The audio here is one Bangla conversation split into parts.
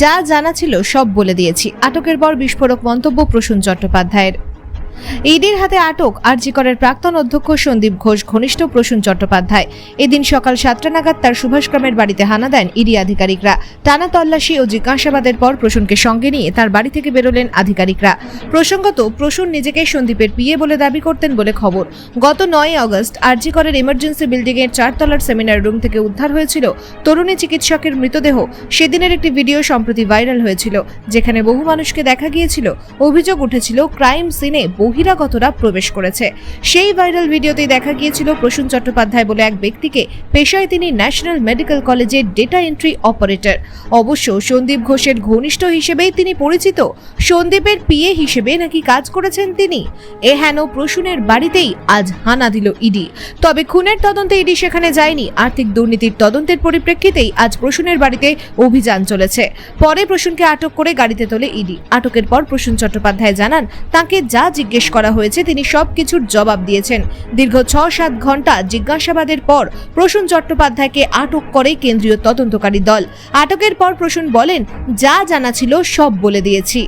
যা জানা ছিল সব বলে দিয়েছি, আটকের পর বিস্ফোরক মন্তব্য প্রসূন চট্টোপাধ্যায়ের। ইডির হাতে আটক আরজি করের প্রাক্তন অধ্যক্ষ সন্দীপ ঘোষ ঘনিষ্ঠ প্রসূন চট্টোপাধ্যায়। এদিন সকাল 7টা নাগাদ তার সুভাষগ্রামের বাড়িতে হানা দেন ইডি আধিকারিকরা। টানা তল্লাশি ও জিজ্ঞাসাবাদের পর প্রসূনকে সঙ্গে নিয়ে তার বাড়ি থেকে বেরোলেন আধিকারিকরা। প্রসঙ্গত, প্রসূন নিজেকে সন্দীপের পিএ বলে দাবি করতেন বলে খবর। গত 9 আগস্ট আরজি করের ইমার্জেন্সি বিল্ডিংয়ের 4 তলার সেমিনার রুম থেকে উদ্ধার হয়েছিল তরুণী চিকিৎসকের মৃতদেহ। সেদিনের একটি ভিডিও সম্প্রতি ভাইরাল হয়েছিল, যেখানে বহু মানুষকে দেখা গিয়েছিল। অভিযোগ উঠেছিল ক্রাইম সিনে বহিরাগতরা প্রবেশ করেছে। সেই ভাইরাল ভিডিওতেই দেখা গিয়েছিল প্রসূন চট্টোপাধ্যায় বলে এক ব্যক্তিকে। পেশায় তিনি ন্যাশনাল মেডিকেল কলেজের ডেটা এন্ট্রি অপারেটর। অবশ্য সন্দীপ ঘোষের ঘনিষ্ঠ হিসেবেই তিনি পরিচিত। সন্দীপের পিএ হিসেবে নাকি কাজ করেছেন তিনি। হেন প্রসূনের বাড়িতেই আজ হানা দিল ইডি। তবে খুনের তদন্তে ইডি সেখানে যায়নি। আর্থিক দুর্নীতির তদন্তের পরিপ্রেক্ষিতেই আজ প্রসূনের বাড়িতে অভিযান চলেছে। পরে প্রসূনকে আটক করে গাড়িতে তোলে ইডি। আটকের পর প্রসূন চট্টোপাধ্যায় জানান, তাকে যা জিজ্ঞেস করা হয়েছে তিনি সবকিছুর জবাব দিয়েছেন। দীর্ঘ 6-7 ঘন্টা জিজ্ঞাসাবাদের পর প্রসূন চট্টোপাধ্যায়কে আটক করে কেন্দ্রীয় তদন্তকারী দল। আটকের পর প্রসূন বলেন, যা জানা ছিল সব বলে দিয়েছি।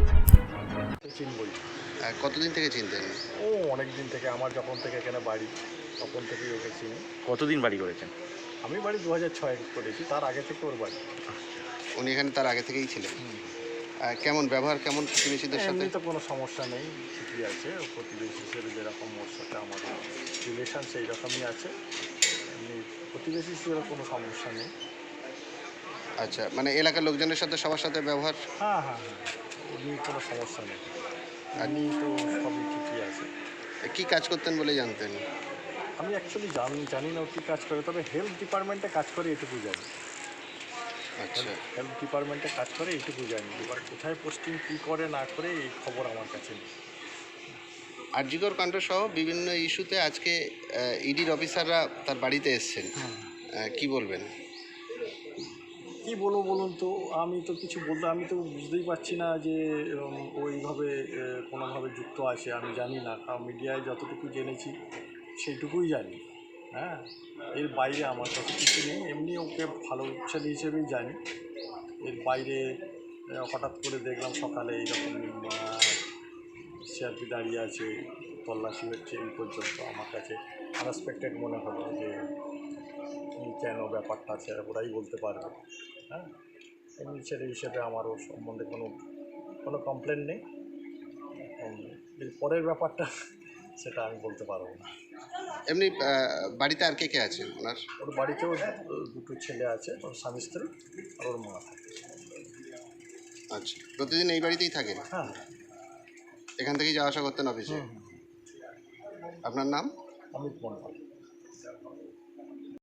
কতদিন থেকে চিনতেন? ও অনেক দিন থেকে, আমার যখন থেকে এখানে বাড়ি তখন থেকেই ওকে চিনি। কতদিন বাড়ি করেছেন? আমি বাড়ি 2006 করেছি, তার আগে থেকে ওর বাড়ি। উনি এখানে তার আগে থেকেই ছিলেন। কেমন ব্যবহার, কেমন প্রতিবেশীদের সাথে? এমনি তো কোনো সমস্যা নেই, ঠিকই আছে। ও প্রতিবেশী হিসেবে যেরকম ওর সাথে আমাদের রিলেশন সেই রকমই আছে। এমনি প্রতিবেশী হিসেবে কোনো সমস্যা নেই। আচ্ছা, মানে এলাকার লোকজনের সাথে সবার সাথে ব্যবহার? হ্যাঁ হ্যাঁ হ্যাঁ, এমনি কোনো সমস্যা নেই, এমনি তো সবই ঠিকই আছে। কি কাজ করতেন বলে জানতেন? আমি অ্যাকচুয়ালি জানি না ও কী কাজ করে, তবে হেলথ ডিপার্টমেন্টে কাজ করে এটুকু জানি। আচ্ছা, হেলথ ডিপার্টমেন্টে কাজ করে এইটুকু জানি। এবার কোথায় পোস্টিং কী করে না করে এই খবর আমার কাছে নেই। আরজিকর কাণ্ড সহ বিভিন্ন ইস্যুতে আজকে ইডির অফিসাররা তার বাড়িতে এসেছেন। কি বলবেন? কী বলবো বলুন তো, আমি তো কিছু বলতে, আমি তো বুঝতেই পারছি না যে ওইভাবে কোনোভাবে যুক্ত আছে। আমি জানি না, কারণ মিডিয়ায় যতটুকু জেনেছি সেইটুকুই জানি। হ্যাঁ, এর বাইরে আমার কাছে কিছু নেই। এমনি ওকে ভালো ছেলে হিসেবেই জানি। এর বাইরে হঠাৎ করে দেখলাম সকালে এইরকম সিআরপি দাঁড়িয়ে আছে, তল্লাশি হচ্ছে, এই পর্যন্ত আমার কাছে আনএক্সপেক্টেড মনে হলো যে কেন ব্যাপারটা আছে ওরাই বলতে পারবে। হ্যাঁ, এমনি ছেলে হিসেবে আমার ওর সম্বন্ধে কোনো কমপ্লেন নেই। এর পরের ব্যাপারটা সেটা আমি বলতে পারবো না। এমনি বাড়িতে আর কে কে আছে ওনার? ওর বাড়িতেও দুটো ছেলে আছে, ওর স্বামী স্ত্রী আর ওর মা থাকে। আচ্ছা, প্রতিদিন এই বাড়িতেই থাকেন? হ্যাঁ, এখান থেকেই যাওয়া আসা করতেন অফিসে? আপনার নাম? অমিত মন্ডল।